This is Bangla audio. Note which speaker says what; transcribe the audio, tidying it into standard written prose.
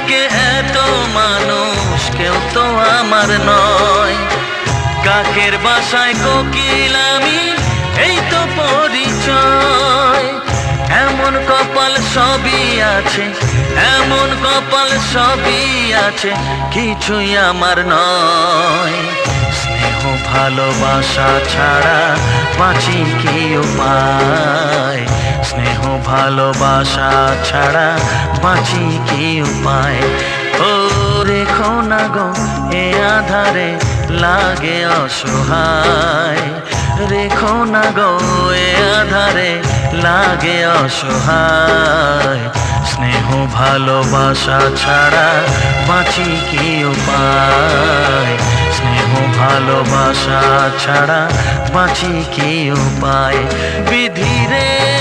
Speaker 1: থাকে এত মানুষ, কেউ তো আমার নয়। কাকের বাসায় কোকিল আমি, এই তো পরিচয়। এমন কপাল সবই আছে, এমন কপাল সবই আছে, কিছুই আমার নয়। স্নেহ ভালোবাসা ছাড়া বাঁচি কি উপায়? স্নেহ ভালোবাসা ছাড়া বাঁচি কি উপায়? ও রেখো না গো এ আধারে, লাগে অসহায়। রেখো না গো এ আধারে, লাগে অসহায়। স্নেহ ভালোবাসা ছাড়া বাঁচি কি উপায়? স্নেহ ভালোবাসা ছাড়া বাঁচি কি উপায়? বিধি রে